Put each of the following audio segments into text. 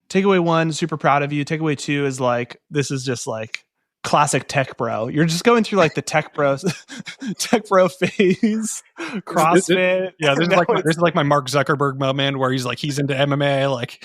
takeaway one, super proud of you. Takeaway two is like, this is just like classic tech bro. You're just going through like the tech bro phase, CrossFit. Yeah, this is like my Mark Zuckerberg moment where he's into MMA. Like,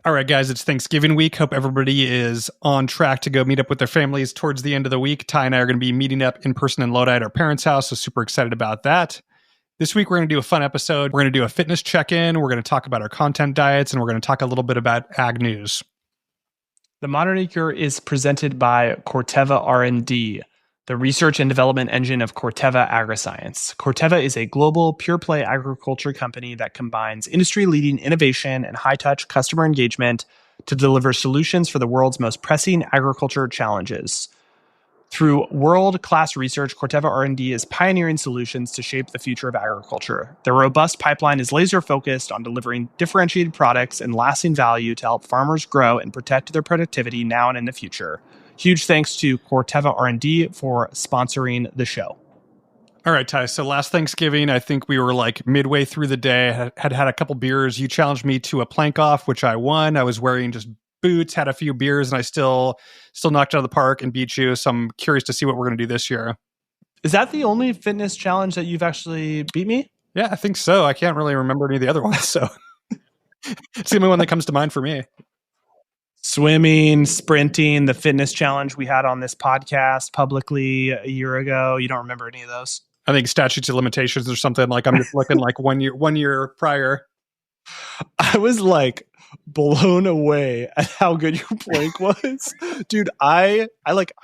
all right, guys, it's Thanksgiving week. Hope everybody is on track to go meet up with their families towards the end of the week. Ty and I are going to be meeting up in person in Lodi at our parents' house, so super excited about that. This week, we're going to do a fun episode. We're going to do a fitness check-in. We're going to talk about our content diets, and we're going to talk a little bit about ag news. The Modern Acre is presented by Corteva R&D, the research and development engine of Corteva Agriscience. Corteva is a global pure-play agriculture company that combines industry-leading innovation and high-touch customer engagement to deliver solutions for the world's most pressing agriculture challenges. Through world-class research, Corteva R&D is pioneering solutions to shape the future of agriculture. Their robust pipeline is laser-focused on delivering differentiated products and lasting value to help farmers grow and protect their productivity now and in the future. Huge thanks to Corteva R&D for sponsoring the show. All right, Ty. So last Thanksgiving, I think we were like midway through the day, had a couple beers. You challenged me to a plank off, which I won. I was wearing just boots, had a few beers, and I still knocked it out of the park and beat you. So I'm curious to see what we're going to do this year. Is that the only fitness challenge that you've actually beat me? Yeah, I think so. I can't really remember any of the other ones. So it's the only one that comes to mind for me. Swimming, sprinting, the fitness challenge we had on this podcast publicly a year ago. You don't remember any of those? I think statutes of limitations or something. Like I'm just looking like one year prior. I was like blown away at how good your plank was. Dude, I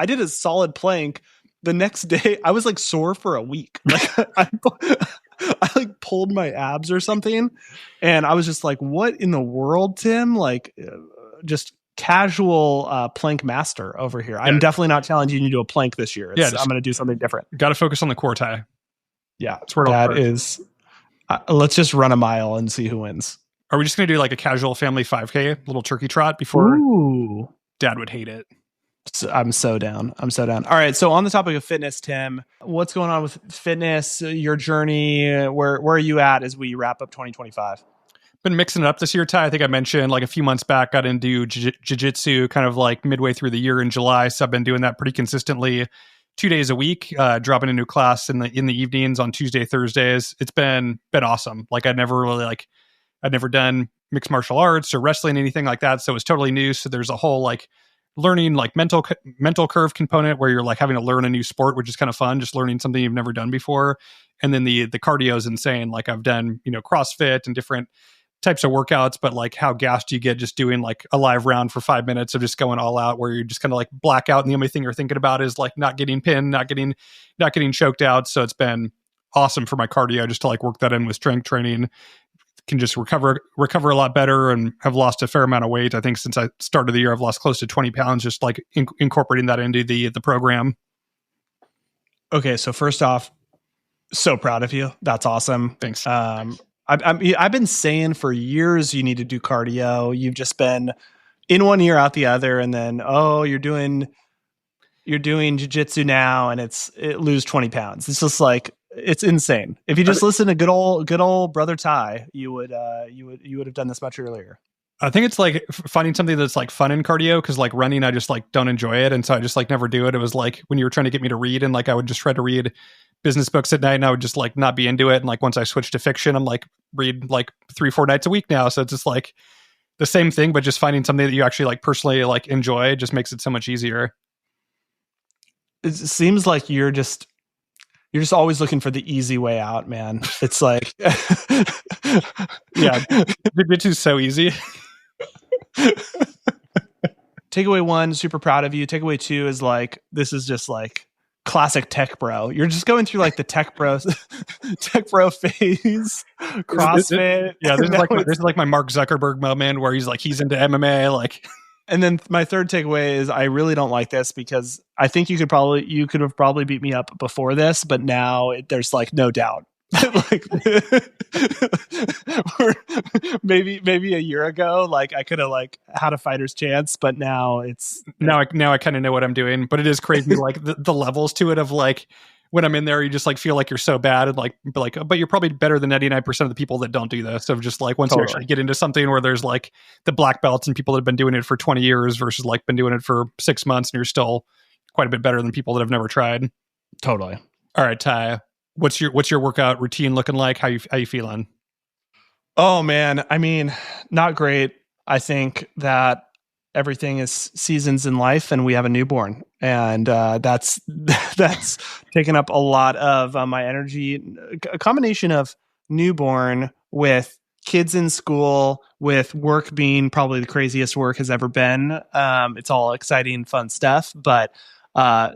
did a solid plank. The next day I was like sore for a week. Like I like pulled my abs or something. And I was just like, what in the world, Tim? Like just casual plank master over here. I'm definitely not challenging you to a plank this year. I'm going to do something different. Got to focus on the core, Ty. Yeah, that is. Let's just run a mile and see who wins. Are we just going to do like a casual family 5K, little turkey trot before? Ooh. Dad would hate it. I'm so down. All right. So on the topic of fitness, Tim, what's going on with fitness, your journey? Where are you at as we wrap up 2025? Been mixing it up this year, Ty. I think I mentioned like a few months back, got into jiu-jitsu kind of like midway through the year in July. So I've been doing that pretty consistently 2 days a week, dropping a new class in the evenings on Tuesday, Thursdays. It's been awesome. Like I'd never done mixed martial arts or wrestling, anything like that. So it's totally new. So there's a whole like learning like mental curve component where you're like having to learn a new sport, which is kind of fun, just learning something you've never done before. And then the cardio is insane. Like I've done, CrossFit and different types of workouts, but like how gassed do you get just doing like a live round for 5 minutes of just going all out where you're just kind of like black out and the only thing you're thinking about is like not getting pinned, not getting choked out. So it's been awesome for my cardio just to like work that in with strength training. Can just recover a lot better and have lost a fair amount of weight. I think since I started the year, I've lost close to 20 pounds, just like incorporating that into the program. Okay. So first off, so proud of you. That's awesome. Thanks. I've been saying for years you need to do cardio. You've just been in one ear out the other, and then you're doing jiu-jitsu now, and it lose 20 pounds. It's just like it's insane. If you just listen to good old brother Ty, you would have done this much earlier. I think it's like finding something that's like fun in cardio, because like running, I just like don't enjoy it, and so I just like never do it. It was like when you were trying to get me to read, and like I would just try to read business books at night, and I would just like not be into it. And like once I switched to fiction, I'm like read like 3-4 nights a week now. So it's just like the same thing, but just finding something that you actually like personally like enjoy just makes it so much easier. It seems like you're just always looking for the easy way out, man. It's like, yeah, jiu-jitsu's so easy. Takeaway one, super proud of you. Takeaway two is like, this is just like classic tech bro. You're just going through like the tech bro phase, CrossFit. Yeah, this is like my Mark Zuckerberg moment where he's into MMA. Like, and then my third takeaway is I really don't like this because I think you could have probably beat me up before this, but now there's like no doubt. like maybe a year ago, like I could have like had a fighter's chance, but now it's Now I kind of know what I'm doing, but it is crazy, like the levels to it of like when I'm in there, you just like feel like you're so bad and but you're probably better than 99% of the people that don't do this. So just like once you actually totally. get into something where there's like the black belts and people that have been doing it for 20 years versus like been doing it for 6 months, and you're still quite a bit better than people that have never tried. Totally. All right, Ty, what's your workout routine looking like? How you feeling? Oh man, I mean, not great. I think that everything is seasons in life, and we have a newborn, and that's that's taken up a lot of my energy. A combination of newborn with kids in school, with work being probably the craziest work has ever been. It's all exciting, fun stuff, but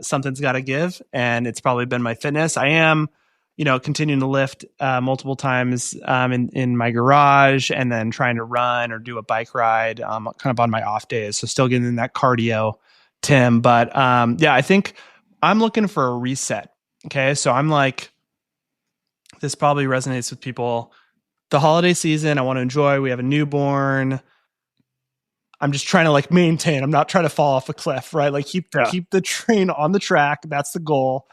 something's got to give, and it's probably been my fitness. I am continuing to lift multiple times in my garage, and then trying to run or do a bike ride kind of on my off days. So still getting in that cardio, Tim. But yeah, I think I'm looking for a reset. Okay. So I'm like, this probably resonates with people. The holiday season, I want to enjoy. We have a newborn. I'm just trying to like maintain. I'm not trying to fall off a cliff, right? Like keep the train on the track. That's the goal.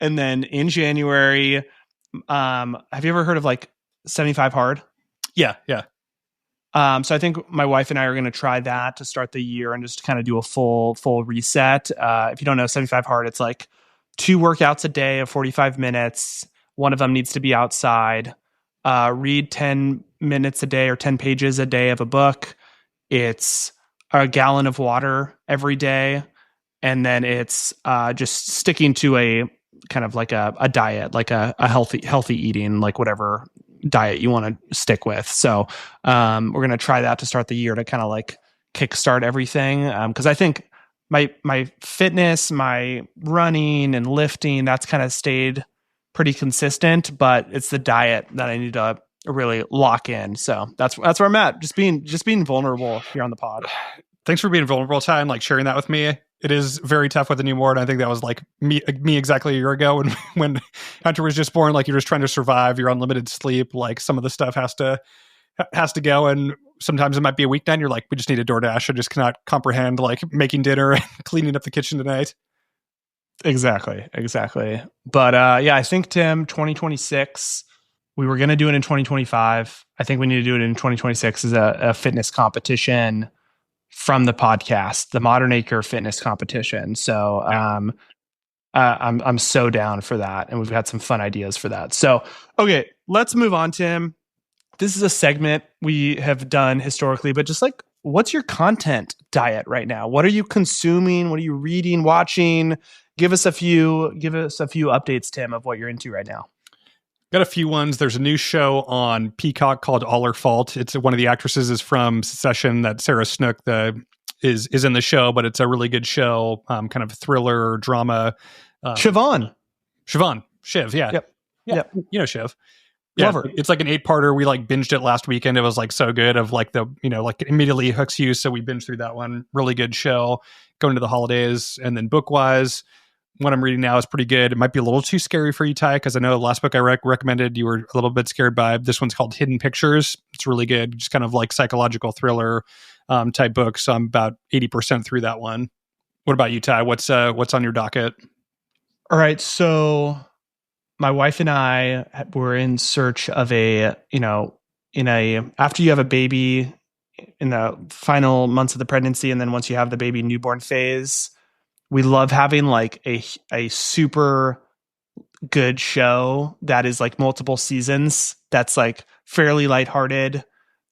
And then in January, have you ever heard of like 75 hard? Yeah. So I think my wife and I are going to try that to start the year and just kind of do a full reset. If you don't know 75 hard, it's like 2 workouts a day of 45 minutes. One of them needs to be outside. Read 10 minutes a day or 10 pages a day of a book. It's a gallon of water every day. And then it's just sticking to a kind of like a diet, like a healthy eating, like whatever diet you want to stick with. So we're going to try that to start the year to kind of like kickstart everything. Because I think my fitness, my running and lifting, that's kind of stayed pretty consistent, but it's the diet that I need to really lock in. So that's where I'm at. Just being vulnerable here on the pod. Thanks for being vulnerable, Ty, and like sharing that with me. It is very tough with a newborn. I think that was like me exactly a year ago when Hunter was just born. Like you're just trying to survive. You're on limited sleep. Like some of the stuff has to go, and sometimes it might be a weeknight. You're like, we just need a DoorDash. I just cannot comprehend like making dinner and cleaning up the kitchen tonight. Exactly. But yeah, I think Tim, 2026. We were going to do it in 2025. I think we need to do it in 2026 as a fitness competition from the podcast, the Modern Acre Fitness Competition. So I'm so down for that, and we've got some fun ideas for that. So okay, let's move on, Tim. This is a segment we have done historically, but just like, what's your content diet right now? What are you consuming? What are you reading, watching? Give us a few updates, Tim, of what you're into right now. Got a few ones. There's a new show on Peacock called All Her Fault. It's one of the actresses is from Succession. That Sarah Snook is in the show, but it's a really good show. Kind of thriller drama. Siobhan, Shiv, yeah. Yep. You know Shiv. Yeah, love her. It's like an 8-parter. We like binged it last weekend. It was like so good. Of like like it immediately hooks you. So we binged through that one. Really good show. Going to the holidays, and then book wise, what I'm reading now is pretty good. It might be a little too scary for you, Ty, because I know the last book I recommended you were a little bit scared by. This one's called Hidden Pictures. It's really good. Just kind of like psychological thriller type book. So I'm about 80% through that one. What about you, Ty? What's on your docket? All right. So my wife and I were in search of after you have a baby in the final months of the pregnancy, and then once you have the baby newborn phase, we love having like a super good show that is like multiple seasons. That's like fairly lighthearted.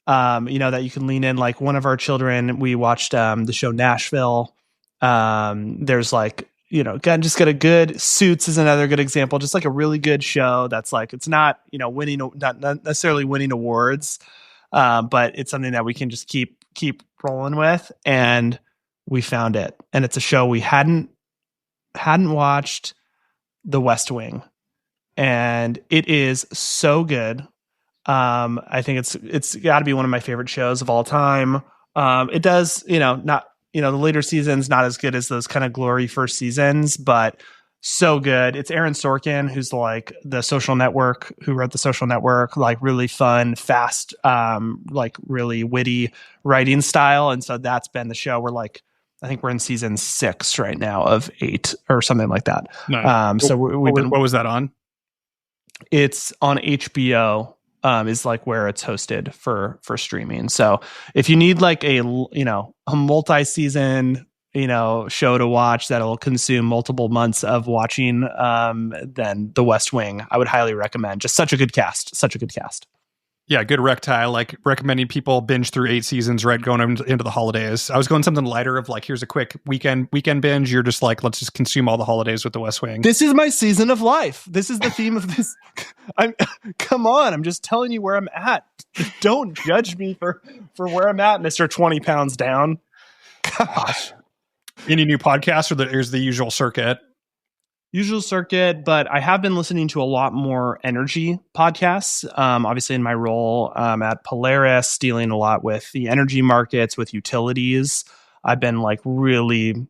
That you can lean in. Like one of our children, we watched the show Nashville. There's like, just got a good Suits is another good example. Just like a really good show that's like, it's not, not necessarily winning awards, but it's something that we can just keep rolling with. And we found it, and it's a show we hadn't watched, The West Wing, and it is so good. I think it's got to be one of my favorite shows of all time. It does, not the later seasons not as good as those kind of glory first seasons, but So good. It's Aaron Sorkin, who's like the Social Network, who wrote the Social Network, like really fun, fast, like really witty writing style. And so that's been the show. We're like, I think we're in season 6 right now of 8 or something like that. Nice. So we've been. What was that on? It's on HBO. Is like where it's hosted for streaming. So if you need like a multi-season show to watch that'll consume multiple months of watching, then The West Wing I would highly recommend. Just such a good cast. Yeah, good rec tie. Like recommending people binge through 8 seasons, right? Going into the holidays. I was going something lighter of like, here's a quick weekend binge. You're just like, let's just consume all the holidays with The West Wing. This is my season of life. This is the theme of this. Come on. I'm just telling you where I'm at. Don't judge me for where I'm at, Mr. 20 pounds down. Gosh. Any new podcasts, or there's the usual circuit? Usual circuit, but I have been listening to a lot more energy podcasts. Obviously, in my role at Polaris, dealing a lot with the energy markets, with utilities. I've been like really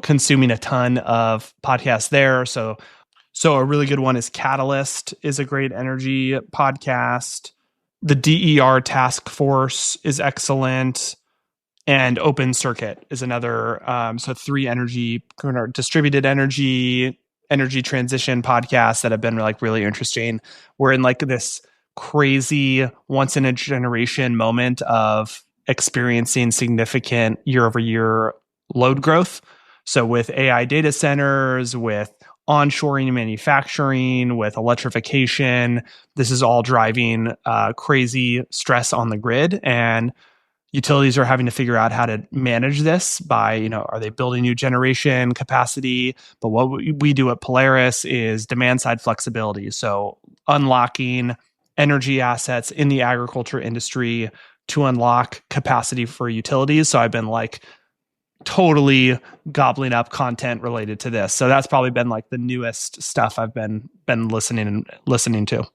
consuming a ton of podcasts there. So a really good one is Catalyst, is a great energy podcast. The DER Task Force is excellent. And Open Circuit is another. So 3 distributed energy transition podcasts that have been like really interesting. We're in like this crazy once in a generation moment of experiencing significant year over year load growth. So with AI data centers, with onshoring manufacturing, with electrification, this is all driving crazy stress on the grid, and utilities are having to figure out how to manage this by, are they building new generation capacity? But what we do at Polaris is demand side flexibility. So unlocking energy assets in the agriculture industry to unlock capacity for utilities. So I've been like totally gobbling up content related to this. So that's probably been like the newest stuff I've been listening to.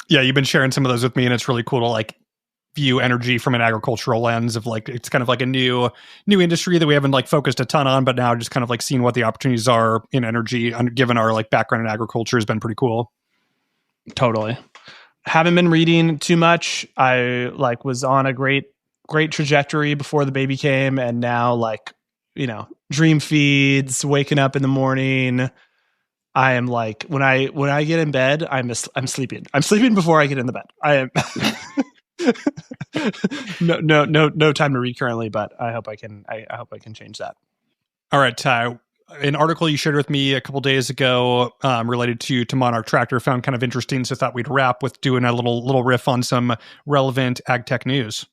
Yeah, you've been sharing some of those with me, and it's really cool to like view energy from an agricultural lens of like, it's kind of like a new industry that we haven't like focused a ton on, but now just kind of like seeing what the opportunities are in energy, given our like background in agriculture, has been pretty cool. Totally. Haven't been reading too much. I like was on a great trajectory before the baby came, and now like, dream feeds, waking up in the morning. I am like, when I get in bed, I'm sleeping. I'm sleeping before I get in the bed. I am no time to read currently, but I hope I can change that. All right, Ty. An article you shared with me a couple days ago related to Monarch Tractor found kind of interesting, so thought we'd wrap with doing a little riff on some relevant ag tech news.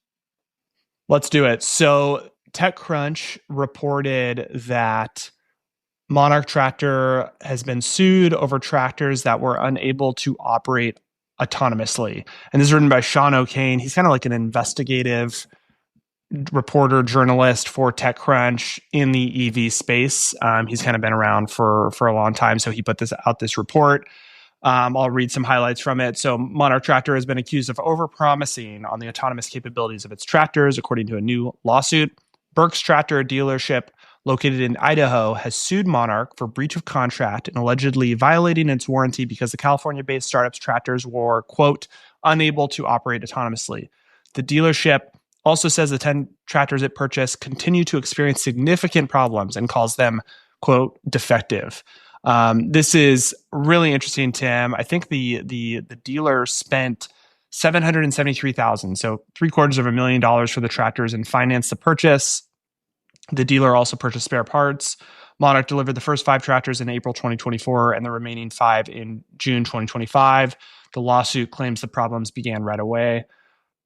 Let's do it. So TechCrunch reported that Monarch Tractor has been sued over tractors that were unable to operate autonomously. And this is written by Sean O'Kane. He's kind of like an investigative reporter, journalist for TechCrunch in the EV space. He's kind of been around for a long time. So he put this report. I'll read some highlights from it. So Monarch Tractor has been accused of overpromising on the autonomous capabilities of its tractors, according to a new lawsuit. Burke's Tractor dealership located in Idaho has sued Monarch for breach of contract and allegedly violating its warranty because the California-based startup's tractors were, quote, unable to operate autonomously. The dealership also says the 10 tractors it purchased continue to experience significant problems and calls them, quote, defective. This is really interesting, Tim. I think the dealer spent $773,000, so $750,000 for the tractors, and financed the purchase. The dealer also purchased spare parts. Monarch delivered the first 5 tractors in April 2024 and the remaining 5 in June 2025. The lawsuit claims the problems began right away.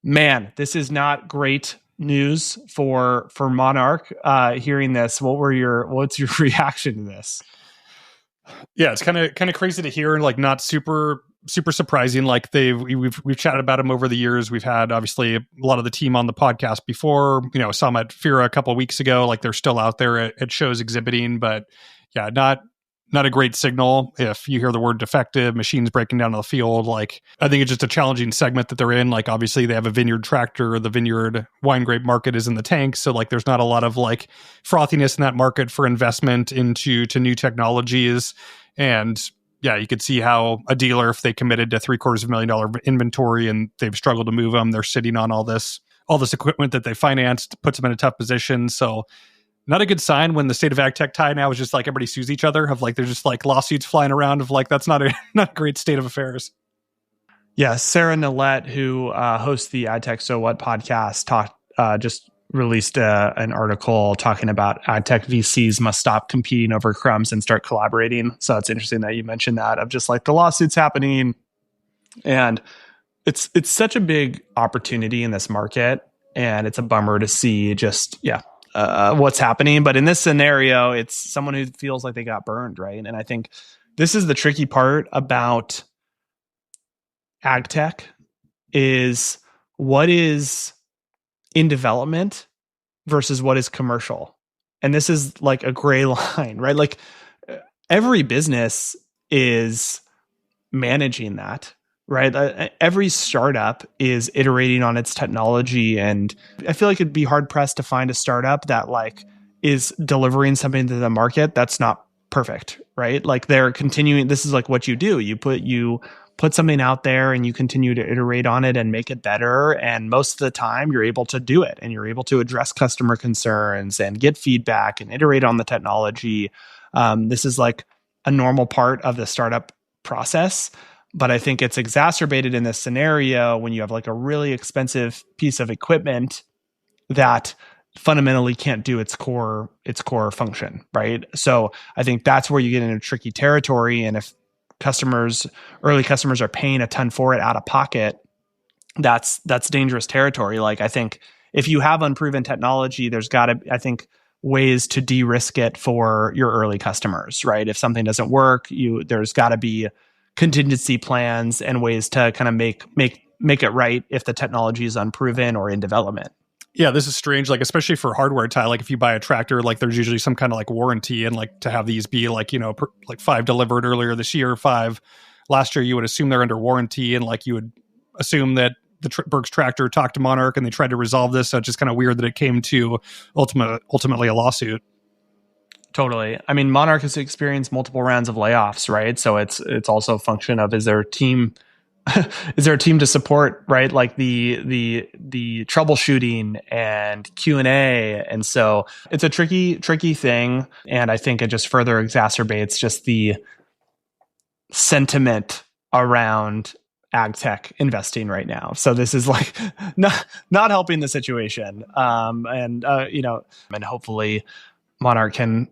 Man, this is not great news for Monarch. Hearing this, what's your reaction to this? Yeah, it's kind of crazy to hear, and like not super surprising. Like we've chatted about them over the years. We've had obviously a lot of the team on the podcast before. Some at FIRA a couple of weeks ago. Like they're still out there at shows exhibiting, but yeah, not not a great signal if you hear the word defective, machines breaking down on the field. Like, I think it's just a challenging segment that they're in. Like, obviously they have a vineyard tractor, the vineyard wine grape market is in the tank. So like, there's not a lot of like frothiness in that market for investment into new technologies. And yeah, you could see how a dealer, if they committed to $750,000 inventory and they've struggled to move them, they're sitting on all this equipment that they financed, puts them in a tough position. So not a good sign when the state of ag tech tie now is just like everybody sues each other, of like there's just like lawsuits flying around of like that's not a great state of affairs. Yeah, Sarah Nillette, who hosts the AdTech So What podcast, just released an article talking about AdTech VCs must stop competing over crumbs and start collaborating. So it's interesting that you mentioned that, of just like the lawsuits happening, and it's such a big opportunity in this market, and it's a bummer to see just what's happening. But in this scenario, it's someone who feels like they got burned, right? And I think this is the tricky part about ag tech, is what is in development versus what is commercial. And this is like a gray line, right? Like every business is managing that, right? Every startup is iterating on its technology, and I feel like it'd be hard pressed to find a startup that like is delivering something to the market that's not perfect, right? Like they're continuing. This is like what you do. You put something out there and you continue to iterate on it and make it better. And most of the time you're able to do it, and you're able to address customer concerns and get feedback and iterate on the technology. This is like a normal part of the startup process. But I think it's exacerbated in this scenario when you have like a really expensive piece of equipment that fundamentally can't do its core function, right? So I think that's where you get into tricky territory. And if early customers are paying a ton for it out of pocket, that's dangerous territory. Like, I think if you have unproven technology, there's got to, I think, ways to de-risk it for your early customers, right? If something doesn't work, there's got to be contingency plans and ways to kind of make it right if the technology is unproven or in development. Yeah, this is strange, like especially for hardware tie. Like if you buy a tractor, like there's usually some kind of like warranty, and like to have these be like, like 5 delivered earlier this year, 5 last year, you would assume they're under warranty, and like you would assume that the Berg's tractor talked to Monarch and they tried to resolve this. So it's just kind of weird that it came to ultimately a lawsuit. Totally. I mean, Monarch has experienced multiple rounds of layoffs, right? So it's also a function of, is there a team to support, right? Like the troubleshooting and Q&A. And so it's a tricky thing. And I think it just further exacerbates just the sentiment around ag tech investing right now. So this is like not helping the situation. And hopefully Monarch can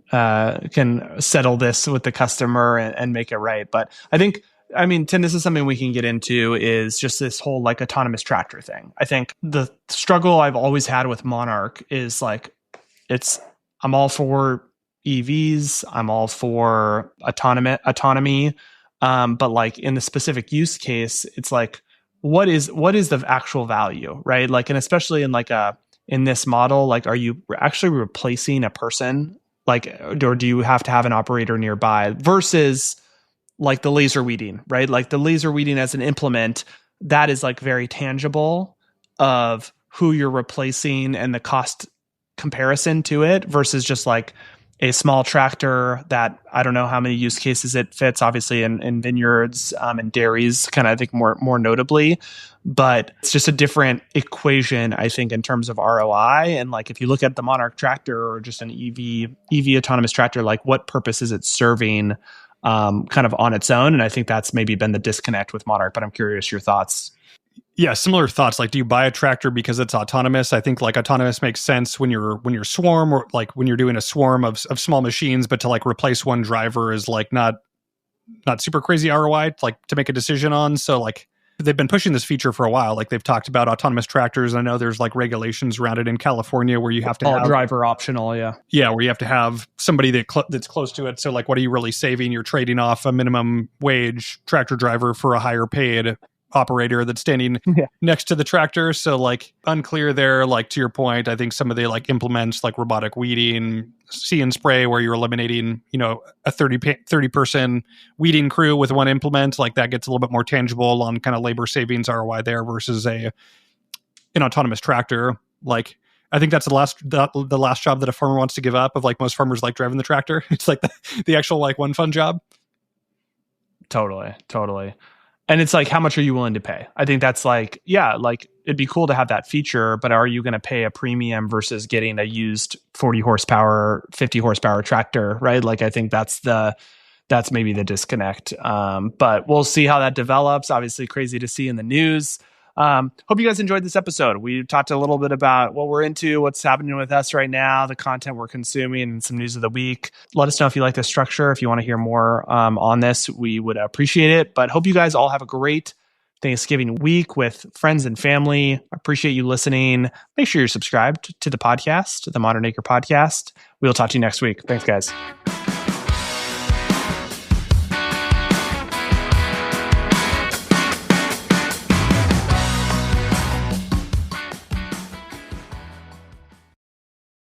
settle this with the customer and make it right. But I think, Tim, this is something we can get into, is just this whole like autonomous tractor thing. I think the struggle I've always had with Monarch is like, I'm all for EVs, I'm all for autonomy. But like in the specific use case, it's like, what is the actual value, right? Like, and especially in this model, like, are you actually replacing a person? Like, or do you have to have an operator nearby versus like the laser weeding, right? Like the laser weeding as an implement, that is like very tangible of who you're replacing and the cost comparison to it, versus just like a small tractor that I don't know how many use cases it fits, obviously in vineyards and dairies, kind of, I think more notably, but it's just a different equation, I think, in terms of ROI. And like, if you look at the Monarch tractor or just an EV autonomous tractor, like what purpose is it serving kind of on its own? And I think that's maybe been the disconnect with Monarch, but I'm curious your thoughts. Yeah, similar thoughts. Like, do you buy a tractor because it's autonomous? I think like autonomous makes sense when you're swarm, or like when you're doing a swarm of small machines, but to like replace one driver is like not super crazy ROI like to make a decision on. So like they've been pushing this feature for a while. Like they've talked about autonomous tractors. I know there's like regulations around it in California where you have to have driver optional. Yeah. Yeah. Where you have to have somebody that's close to it. So like, what are you really saving? You're trading off a minimum wage tractor driver for a higher paid operator that's standing Yeah. next to the tractor. So like unclear there, like to your point, I think some of the like implements like robotic weeding, see and spray where you're eliminating, a 30 person weeding crew with one implement, like that gets a little bit more tangible on kind of labor savings ROI there versus an autonomous tractor. Like I think that's the last job that a farmer wants to give up. Of like most farmers like driving the tractor. It's like the actual like one fun job. Totally. And it's like, how much are you willing to pay? I think that's like, yeah, like it'd be cool to have that feature, but are you going to pay a premium versus getting a used 40 horsepower, 50 horsepower tractor, right? Like, I think that's maybe the disconnect. But we'll see how that develops. Obviously crazy to see in the news. Hope you guys enjoyed this episode. We talked a little bit about what we're into, what's happening with us right now, the content we're consuming, and some news of the week. Let us know if you like the structure. If you want to hear more on this, we would appreciate it. But hope you guys all have a great Thanksgiving week with friends and family. Appreciate you listening. Make sure you're subscribed to the podcast, the Modern Acre podcast. We'll talk to you next week. Thanks, guys.